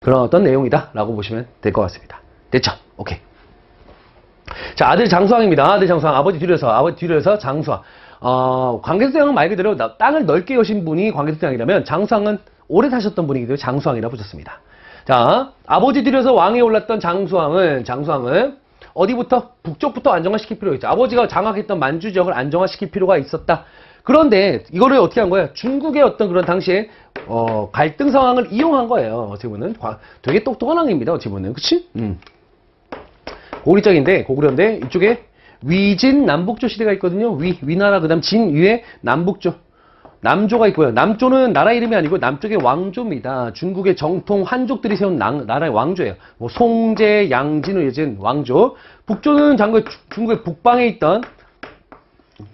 그런 어떤 내용이다라고 보시면 될 것 같습니다. 됐죠? 오케이. 자, 아들 장수왕입니다. 아들 장수왕, 아버지 뒤로해서 장수왕. 광개토대왕은 말 그대로 땅을 넓게 여신 분이 광개토대왕이라면 장수왕은 오래 사셨던 분이기 때문에 장수왕이라고 붙였습니다. 자, 아버지 뒤로해서 왕에 올랐던 장수왕은 어디부터? 북쪽부터 안정화시킬 필요가 있죠. 아버지가 장악했던 만주 지역을 안정화시킬 필요가 있었다. 그런데 이거를 어떻게 한 거예요? 중국의 어떤 그런 당시에 갈등 상황을 이용한 거예요. 어떻게 보면 되게 똑똑한 왕입니다. 어떻게 보면, 그치? 고구려인데 이쪽에 위진 남북조 시대가 있거든요. 위나라 그다음 진 위에 남북조. 남조가 있고요. 남조는 나라 이름이 아니고 남쪽의 왕조입니다. 중국의 정통 한족들이 세운 나라의 왕조예요. 뭐 송제, 양진, 예진 왕조. 북조는 중국의 북방에 있던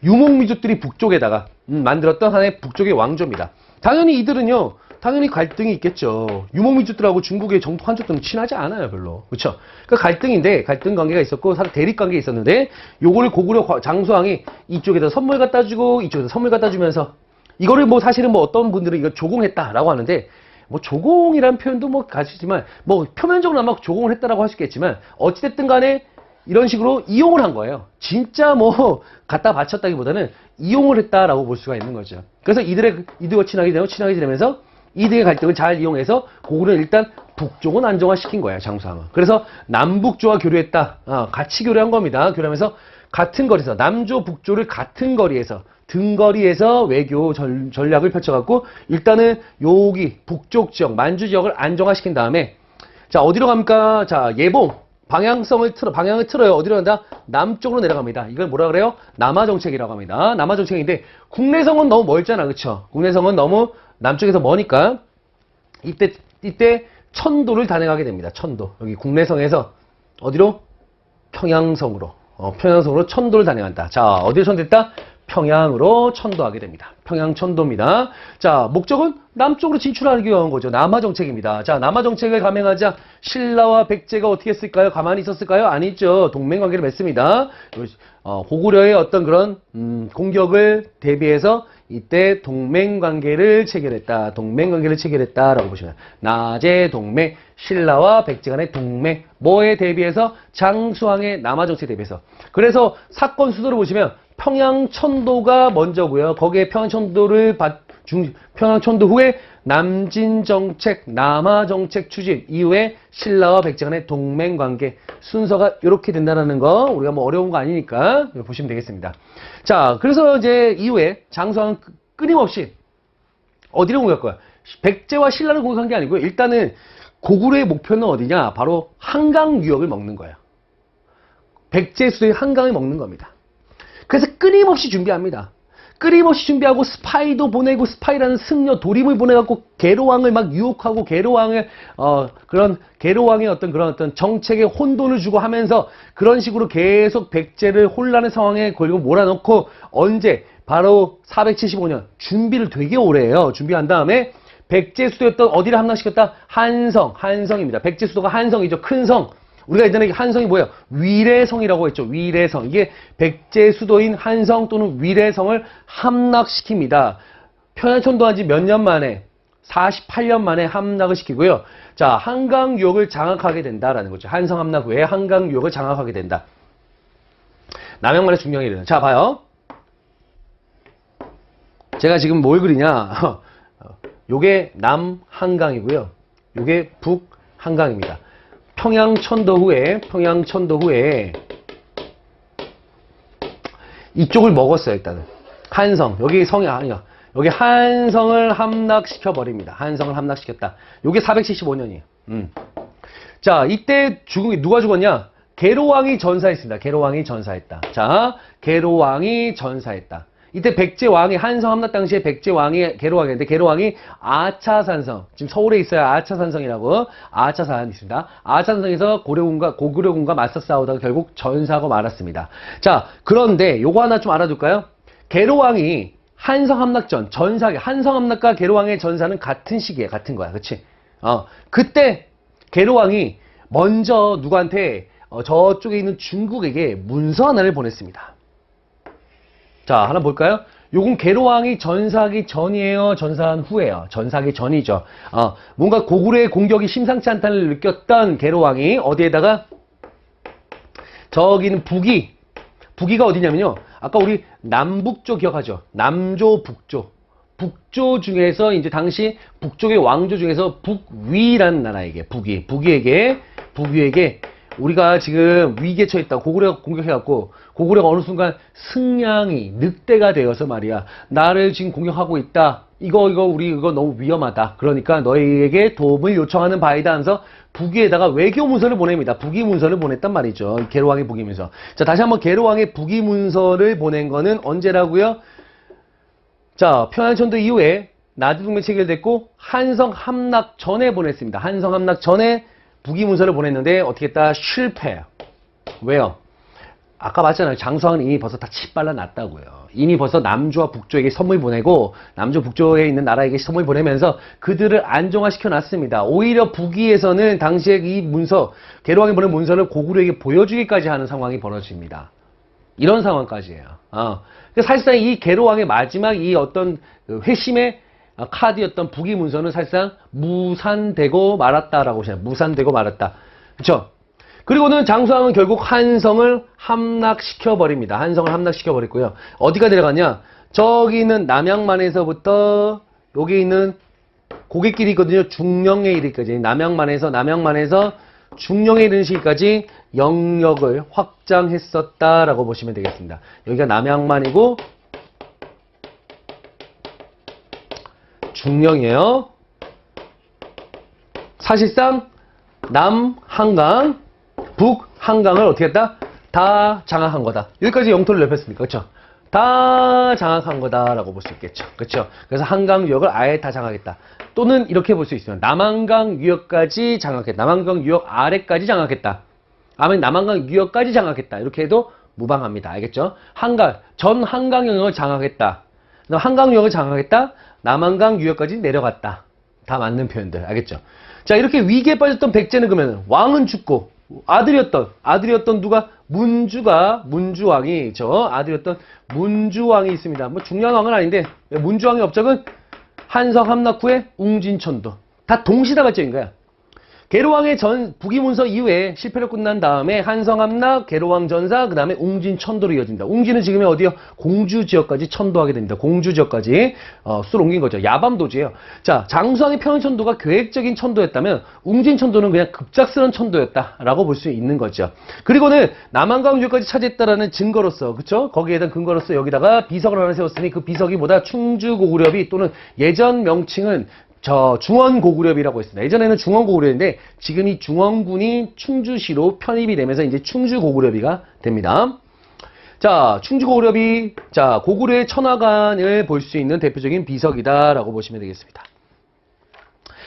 유목민족들이 북쪽에다가 만들었던 하나의 북쪽의 왕조입니다. 당연히 이들은요. 당연히 갈등이 있겠죠. 유목민족들하고 중국의 정통 한족들은 친하지 않아요, 별로. 그렇죠? 그러니까 갈등 관계가 있었고 대립 관계가 있었는데 요거를 고구려 장수왕이 이쪽에다 선물 갖다 주고 이쪽에다 선물 갖다 주면서 이거를 뭐 사실은 뭐 어떤 분들은 이거 조공했다라고 하는데 뭐 조공이라는 표현도 뭐 가지지만 뭐 표면적으로 아마 조공을 했다라고 할 수 있겠지만 어찌됐든 간에 이런 식으로 이용을 한 거예요. 진짜 뭐 갖다 바쳤다기보다는 이용을 했다라고 볼 수가 있는 거죠. 그래서 이들과 친하게 지내면서 이들의 갈등을 잘 이용해서 고구려는 일단 북쪽은 안정화시킨 거예요. 장수왕은. 그래서 남북조와 교류했다. 같이 교류한 겁니다. 교류하면서 같은 거리에서 남조 북조를 같은 거리에서 등거리에서 외교 전략을 펼쳐갖고 일단은 여기 북쪽 지역 만주 지역을 안정화시킨 다음에 자 어디로 갑니까? 자 예봉 방향을 틀어요. 어디로 간다? 남쪽으로 내려갑니다. 이걸 뭐라 그래요? 남하정책이라고 합니다. 남하정책인데 국내성은 너무 멀잖아, 그쵸? 국내성은 너무 남쪽에서 머니까 이때 천도를 단행하게 됩니다. 천도 여기 국내성에서 어디로? 평양성으로 천도를 단행한다. 자 어디로 천도했다? 평양으로 천도하게 됩니다. 평양천도입니다. 자, 목적은 남쪽으로 진출하기 위한 거죠. 남하정책입니다. 자, 남하정책을 감행하자 신라와 백제가 어떻게 했을까요? 가만히 있었을까요? 아니죠. 동맹관계를 맺습니다. 고구려의 어떤 그런 공격을 대비해서 이때 동맹관계를 체결했다라고 보시면 낮의 동맹, 신라와 백제 간의 동맹, 뭐에 대비해서? 장수왕의 남하정책에 대비해서. 그래서 사건 수도를 보시면 평양천도가 먼저고요. 거기에 평양천도 후에 남진정책, 남하정책 추진 이후에 신라와 백제 간의 동맹관계 순서가 이렇게 된다는 거 우리가 뭐 어려운 거 아니니까 보시면 되겠습니다. 자, 그래서 이제 이후에 장수왕은 끊임없이 어디를 공격할 거야? 백제와 신라를 공격한 게 아니고요. 일단은 고구려의 목표는 어디냐? 바로 한강 유역을 먹는 거예요. 백제 수도의 한강을 먹는 겁니다. 그래서 끊임없이 준비합니다. 끊임없이 준비하고 스파이도 보내고 스파이라는 승려 도림을 보내갖고 계로왕을 막 유혹하고 계로왕의 어떤 정책에 혼돈을 주고 하면서 그런 식으로 계속 백제를 혼란의 상황에 걸고 몰아넣고 언제 바로 475년 준비를 되게 오래 해요. 준비한 다음에 백제 수도였던 어디를 함락시켰다? 한성입니다. 백제 수도가 한성이죠. 큰 성. 우리가 예전에 한성이 뭐예요? 위례성이라고 했죠. 위례성. 이게 백제 수도인 한성 또는 위례성을 함락시킵니다. 평양천도한 지 몇 년 만에? 48년 만에 함락을 시키고요. 자, 한강 유역을 장악하게 된다라는 거죠. 한성 함락 후에 한강 유역을 장악하게 된다. 남양만의 중령이 이르는. 자, 봐요. 제가 지금 뭘 그리냐? 요게 남한강이고요. 요게 북한강입니다. 평양천도 후에 이쪽을 먹었어요. 일단은 한성 여기 성이 아니야. 여기 한성을 함락시켜 버립니다. 한성을 함락시켰다. 요게 475년이에요. 자, 이때 누가 죽었냐? 계로왕이 전사했습니다. 계로왕이 전사했다. 자, 계로왕이 전사했다. 이때 백제왕이 한성 함락 당시에 백제왕이 계로왕이었는데 계로왕이 아차산성, 지금 서울에 있어요. 아차산성이라고 아차산이 있습니다. 아차산성에서 고구려군과 맞서 싸우다가 결국 전사하고 말았습니다. 자, 그런데 요거 하나 좀 알아둘까요? 계로왕이 한성 함락전 전사하게 한성 함락과 계로왕의 전사는 같은 시기에 같은 거야, 그렇지? 그때 계로왕이 먼저 누구한테 저쪽에 있는 중국에게 문서 하나를 보냈습니다. 자, 하나 볼까요? 요건 계로왕이 전사하기 전이에요? 전사한 후예요? 전사하기 전이죠. 뭔가 고구려의 공격이 심상치 않다는 느꼈던 계로왕이 어디에다가 저기는 북위가 어디냐면요. 아까 우리 남북조 기억하죠? 남조, 북조. 북조 중에서 이제 당시 북쪽의 왕조 중에서 북위라는 나라에게 북위에게 우리가 지금 위기에 처했다. 고구려가 공격해갖고 고구려가 어느 순간 승량이 늑대가 되어서 말이야. 나를 지금 공격하고 있다. 우리 이거 너무 위험하다. 그러니까 너희에게 도움을 요청하는 바이다 하면서 북위에다가 외교 문서를 보냅니다. 북위 문서를 보냈단 말이죠. 계로왕의 북위 문서. 자, 다시 한번 계로왕의 북위 문서를 보낸 거는 언제라고요? 자, 평양천도 이후에 나주동맹 체결됐고 한성 함락 전에 보냈습니다. 한성 함락 전에 북위 문서를 보냈는데 어떻게 했다? 실패. 왜요? 아까 봤잖아요. 장수왕은 이미 벌써 다 치빨라 놨다고요. 이미 벌써 남조와 북조에게 선물 보내고 남조 북조에 있는 나라에게 선물 보내면서 그들을 안정화시켜 놨습니다. 오히려 북위에서는 당시에 이 문서, 계로왕이 보낸 문서를 고구려에게 보여주기까지 하는 상황이 벌어집니다. 이런 상황까지예요. 사실상 이 계로왕의 마지막 이 어떤 회심의 카드였던 북위 문서는 사실상 무산되고 말았다라고 보시면 무산되고 말았다. 그렇죠? 그리고는 장수왕은 결국 한성을 함락시켜 버립니다. 한성을 함락시켜 버렸고요. 어디가 내려갔냐? 저기 있는 남양만에서부터 여기 있는 고갯길이 있거든요. 중령에 이르기까지 남양만에서 중령에 이르는 시기까지 영역을 확장했었다라고 보시면 되겠습니다. 여기가 남양만이고 중령이에요. 사실상 남한강, 북한강을 어떻게 했다? 다 장악한 거다. 여기까지 영토를 넓혔습니까? 그렇죠? 다 장악한 거다라고 볼 수 있겠죠. 그렇죠? 그래서 한강 유역을 아예 다 장악했다. 또는 이렇게 볼 수 있어요. 남한강 유역까지 장악했다. 남한강 유역 아래까지 장악했다. 아니면 남한강 유역까지 장악했다. 이렇게 해도 무방합니다. 알겠죠? 전 한강 영역을 장악했다. 한강 유역을 장악했다. 남한강 유역까지 내려갔다. 다 맞는 표현들. 알겠죠? 자, 이렇게 위기에 빠졌던 백제는 그러면 왕은 죽고 아들이었던 누가? 문주왕이 아들이었던 문주왕이 있습니다. 뭐 중요한 왕은 아닌데 문주왕의 업적은 한성 함락 후에 웅진천도. 다 동시다발적인 거야. 계로왕의 북위 문서 이후에 실패로 끝난 다음에 한성 함락, 계로왕 전사, 그 다음에 웅진천도로 이어집니다. 웅진은 지금의 어디요? 공주 지역까지 천도하게 됩니다. 공주 지역까지 수를 옮긴 거죠. 야밤도지예요. 자, 장수왕의 평양천도가 계획적인 천도였다면 웅진천도는 그냥 급작스러운 천도였다라고 볼 수 있는 거죠. 그리고는 남한강 유역까지 차지했다라는 증거로서, 그쵸? 거기에 대한 근거로서 여기다가 비석을 하나 세웠으니 그 비석이 뭐다? 충주고구려비 또는 예전 명칭은 중원고구려비라고 했습니다. 예전에는 중원고구려인데 지금 이 중원군이 충주시로 편입이 되면서 이제 충주고구려비가 됩니다. 자, 충주고구려비, 자, 고구려의 천하관을 볼 수 있는 대표적인 비석이다라고 보시면 되겠습니다.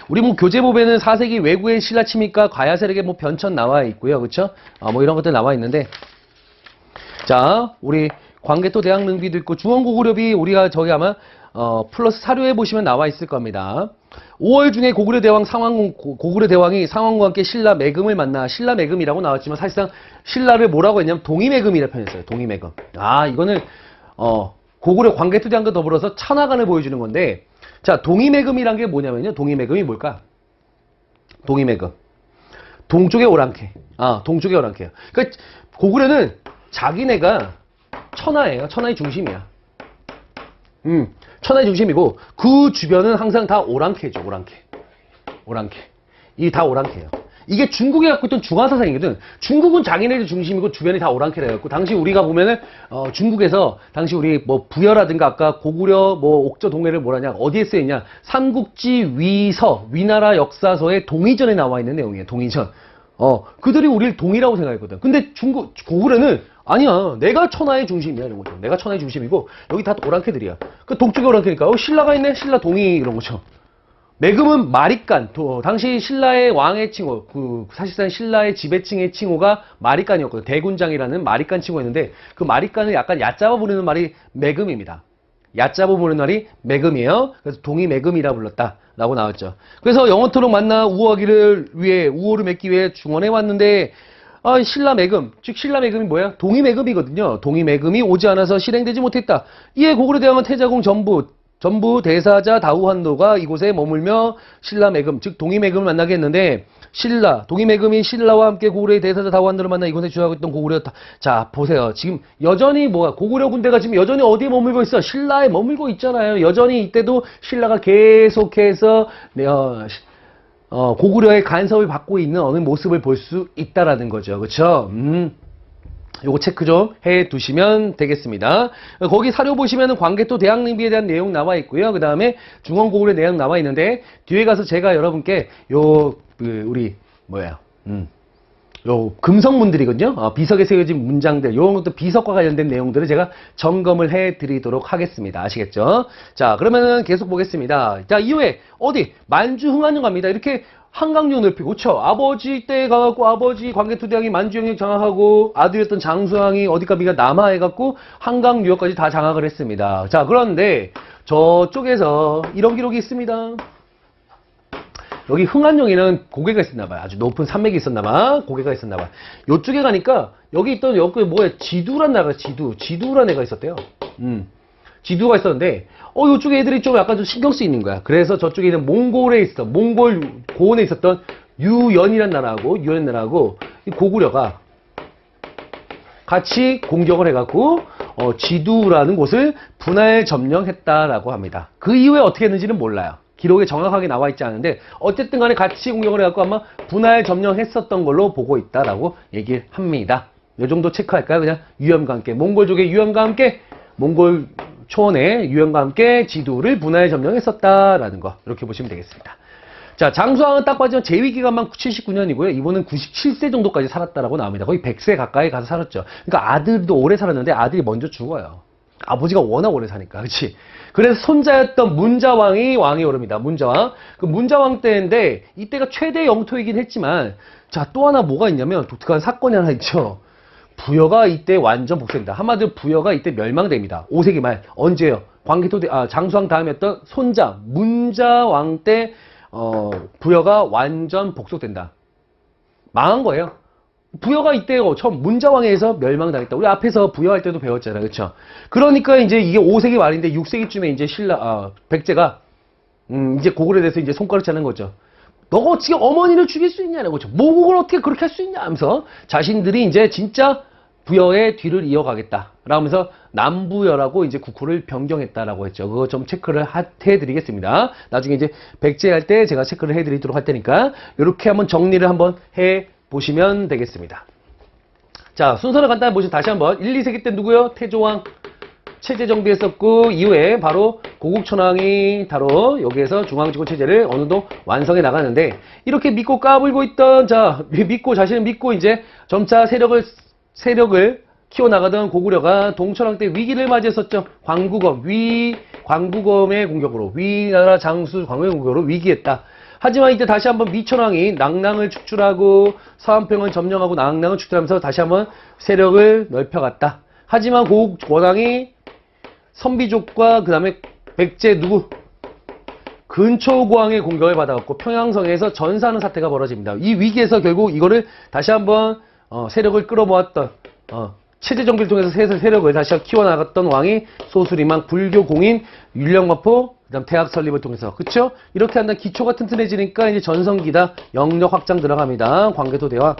우리 뭐 교재법에는 4세기 외구의 신라 침입과 가야 세력의 뭐 변천 나와 있고요. 그쵸? 뭐 이런 것들 나와 있는데, 자, 우리 광개토 대학 능비도 있고 중원고구려비 우리가 저기 아마 플러스 사료에 보시면 나와 있을 겁니다. 5월 중에 고구려 대왕이 상왕과 함께 신라 매금을 만나 신라 매금이라고 나왔지만 사실상 신라를 뭐라고 했냐면 동이매금이라 표현했어요. 동이매금. 이거는 고구려 광개토대왕과 더불어서 천하관을 보여주는 건데, 자, 동이매금이란 게 뭐냐면요. 동이매금이 뭘까? 동이매금. 동쪽의 오랑캐. 동쪽의 오랑캐예요. 그러니까 고구려는 자기네가 천하예요. 천하의 중심이야. 천하의 중심이고 그 주변은 항상 다 오랑캐죠. 오랑캐. 이게 다 오랑캐예요. 이게 중국이 갖고 있던 중화사상이거든. 중국은 자기네들 중심이고 주변이 다 오랑캐라 해갖고 당시 우리가 보면은 중국에서 당시 우리 뭐 부여라든가 아까 고구려 뭐 옥저 동해를 뭐라냐 어디에 쓰여있냐 삼국지 위나라 역사서의 동의전에 나와 있는 내용이에요. 동의전. 그들이 우리를 동이라고 생각했거든. 근데 고구려는 아니야. 내가 천하의 중심이야. 이런 거죠. 내가 천하의 중심이고 여기 다 오랑캐들이야. 그 동쪽에 오랑캐니까 신라가 있네. 신라 동이 이런 거죠. 매금은 마리깐. 당시 신라의 왕의 칭호, 사실상 신라의 지배층의 칭호가 마리깐이었거든. 대군장이라는 마리깐 칭호였는데 그 마리깐을 약간 얕잡아 부르는 말이 매금입니다. 얕잡아 부르는 말이 매금이에요. 그래서 동이 매금이라 불렀다라고 나왔죠. 그래서 영원토록 만나 우호를 맺기 위해 중원에 왔는데 신라매금, 즉 신라매금이 뭐야? 동의매금이거든요. 동의매금이 오지 않아서 실행되지 못했다. 이에 고구려 대왕은 태자궁 전부 대사자 다우한도가 이곳에 머물며 신라매금, 즉 동의매금을 만나게 했는데 동의매금이 신라와 함께 고구려의 대사자 다우한도를 만나 이곳에 주하고 있던 고구려였다. 자, 보세요. 지금 여전히 고구려 군대가 지금 여전히 어디에 머물고 있어? 신라에 머물고 있잖아요. 여전히 이때도 신라가 계속해서 고구려의 간섭을 받고 있는 어느 모습을 볼 수 있다라는 거죠. 그쵸? 요거 체크 좀 해 두시면 되겠습니다. 거기 사료 보시면은 광개토 대항림비에 대한 내용 나와 있고요. 그 다음에 중원고구려 내용 나와 있는데, 뒤에 가서 제가 여러분께 요 금성문들이거든요. 비석에 세워진 문장들, 요런 것도 비석과 관련된 내용들을 제가 점검을 해 드리도록 하겠습니다. 아시겠죠? 자, 그러면은 계속 보겠습니다. 자, 이후에 어디? 만주 흥안령 갑니다. 이렇게 한강유 넓히고, 그쵸? 아버지 때 가갖고 아버지 광개토 대왕이 만주 영역 장악하고 아들이었던 장수왕이 어디까지가 남하해갖고 한강 유역까지 다 장악을 했습니다. 자, 그런데 저쪽에서 이런 기록이 있습니다. 여기 흥안령에는 고개가 있었나봐요. 아주 높은 산맥이 있었나봐. 고개가 있었나봐. 요쪽에 가니까 여기 있던 여기 지두란 나라가 지두란 애가 있었대요. 지두가 있었는데 요쪽에 애들이 좀 약간 좀 신경 쓰이는 거야. 그래서 저쪽에 있는 몽골 고원에 있었던 유연이란 나라하고 이 고구려가 같이 공격을 해갖고 지두라는 곳을 분할 점령했다라고 합니다. 그 이후에 어떻게 했는지는 몰라요. 기록에 정확하게 나와 있지 않은데 어쨌든 간에 같이 공격을 해갖고 아마 분할 점령했었던 걸로 보고 있다라고 얘기를 합니다. 이 정도 체크할까요? 그냥 유연과 함께 몽골족의 유연과 함께 몽골 초원의 유연과 함께 지두를 분할 점령했었다라는 거 이렇게 보시면 되겠습니다. 자, 장수왕은 딱 봐지면 재위 기간만 79년이고요. 이분은 97세 정도까지 살았다라고 나옵니다. 거의 100세 가까이 가서 살았죠. 그러니까 아들도 오래 살았는데 아들이 먼저 죽어요. 아버지가 워낙 오래 사니까, 그렇지? 그래서 손자였던 문자왕이 왕이 오릅니다. 문자왕. 그 문자왕 때인데 이때가 최대 영토이긴 했지만, 자, 또 하나 뭐가 있냐면 독특한 사건이 하나 있죠. 부여가 이때 완전 복수입니다. 한마디로 부여가 이때 멸망됩니다. 5세기 말. 언제요? 장수왕 다음이었던 손자 문자왕 때 부여가 완전 복속된다. 망한 거예요. 부여가 이때 처음 문자왕에 의해서 멸망당했다. 우리 앞에서 부여할 때도 배웠잖아요. 그렇죠? 그러니까 이제 이게 5세기 말인데 6세기쯤에 이제 백제가 이제 고구려에 대해서 이제 손가락 차는 거죠. 너가 어떻게 어머니를 죽일 수 있냐는 거죠. 모국을 어떻게 그렇게 할 수 있냐 하면서 자신들이 이제 진짜 부여의 뒤를 이어가겠다. 라면서 남부여라고 이제 국호를 변경했다라고 했죠. 그거 좀 체크를 해드리겠습니다. 나중에 이제 백제 할 때 제가 체크를 해드리도록 할 테니까 이렇게 한번 정리를 한번 해보시면 되겠습니다. 자, 순서를 간단히 보시면 다시 한번 1, 2세기 때 누구요? 태조왕 체제 정비했었고 이후에 바로 고국천왕이 바로 여기에서 중앙지구 체제를 어느 정도 완성해 나가는데 이렇게 믿고 까불고 있던 자신을 믿고 이제 점차 세력을 키워나가던 고구려가 동천왕 때 위기를 맞이했었죠. 광구검의 공격으로 위나라 장수 광구의 공격으로 위기했다. 하지만 이때 다시 한번 미천왕이 낭랑을 축출하고 서안평을 점령하고 낭랑을 축출하면서 다시 한번 세력을 넓혀갔다. 하지만 고국권왕이 선비족과 그 다음에 백제 근초고왕의 공격을 받아갖고 평양성에서 전사하는 사태가 벌어집니다. 이 위기에서 결국 이거를 다시 한번 세력을 끌어모았던 체제 정비를 통해서 세력을 다시 키워나갔던 왕이 소수리망 불교 공인 율령마포 그다음 대학 설립을 통해서 그쵸? 이렇게 한다 기초가 튼튼해지니까 이제 전성기다 영역 확장 들어갑니다. 광개토 대왕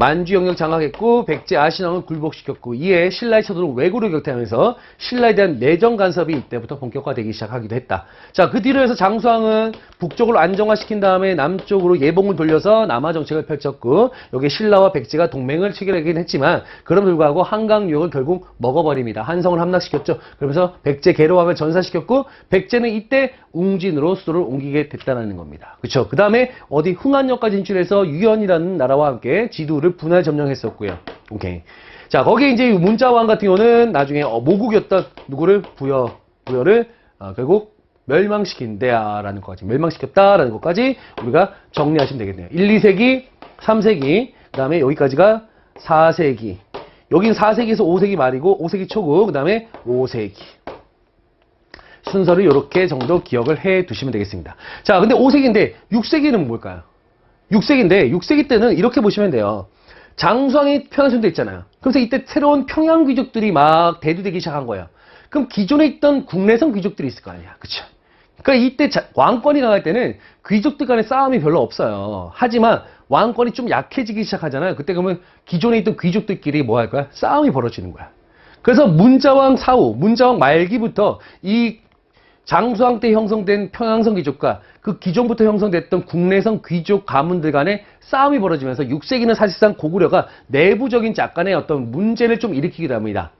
만주 영역 장악했고 백제 아신왕을 굴복시켰고 이에 신라의 쳐들어 왜구를 격퇴하면서 신라에 대한 내정 간섭이 이때부터 본격화되기 시작하기도 했다. 자, 그 뒤로 해서 장수왕은 북쪽으로 안정화시킨 다음에 남쪽으로 예봉을 돌려서 남하 정책을 펼쳤고 여기에 신라와 백제가 동맹을 체결하긴 했지만 그럼에도 불구하고 한강 유역을 결국 먹어버립니다. 한성을 함락시켰죠. 그러면서 백제 계로왕을 전사시켰고 백제는 이때 웅진으로 수도를 옮기게 됐다는 겁니다. 그렇죠? 그 다음에 어디 흥안역까지 진출해서 유연이라는 나라와 함께 지두를 분할 점령했었고요. 오케이. 자, 거기에 이제 문자왕 같은 경우는 나중에 모국이었던 누구를 부여를 결국 멸망시킨다라는 것까지 멸망시켰다라는 것까지 우리가 정리하시면 되겠네요. 1, 2세기, 3세기, 그다음에 여기까지가 4세기. 여긴 4세기에서 5세기 말이고 5세기 초고 그다음에 5세기. 순서를 이렇게 정도 기억을 해 두시면 되겠습니다. 자, 근데 5세기인데 6세기는 뭘까요? 6세기인데 6세기 때는 이렇게 보시면 돼요. 장수왕이 편성돼 있잖아요. 그래서 이때 새로운 평양 귀족들이 막 대두되기 시작한 거예요. 그럼 기존에 있던 국내성 귀족들이 있을 거 아니야. 그쵸? 그러니까 이때 왕권이 강할 때는 귀족들 간의 싸움이 별로 없어요. 하지만 왕권이 좀 약해지기 시작하잖아요. 그때 그러면 기존에 있던 귀족들끼리 뭐 할 거야? 싸움이 벌어지는 거야. 그래서 문자왕 사후, 문자왕 말기부터 이 장수왕 때 형성된 평양성 귀족과 그 기존부터 형성됐던 국내성 귀족 가문들 간의 싸움이 벌어지면서 6세기는 사실상 고구려가 내부적인 약간의 어떤 문제를 좀 일으키기도 합니다.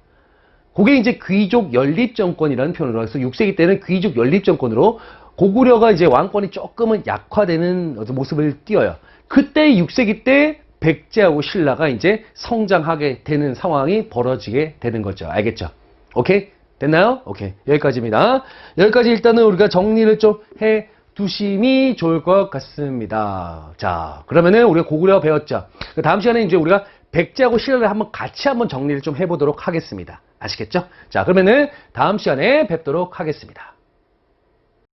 그게 이제 귀족 연립 정권이라는 표현으로 해서 6세기 때는 귀족 연립 정권으로 고구려가 이제 왕권이 조금은 약화되는 어떤 모습을 띄어요. 그때 6세기 때 백제하고 신라가 이제 성장하게 되는 상황이 벌어지게 되는 거죠. 알겠죠? 오케이? 됐나요? 오케이. 여기까지입니다. 여기까지 일단은 우리가 정리를 좀 해 두심이 좋을 것 같습니다. 자, 그러면은 우리가 고구려 배웠죠. 다음 시간에 이제 우리가 백제하고 신라를 한번 같이 한번 정리를 좀 해보도록 하겠습니다. 아시겠죠? 자, 그러면은 다음 시간에 뵙도록 하겠습니다.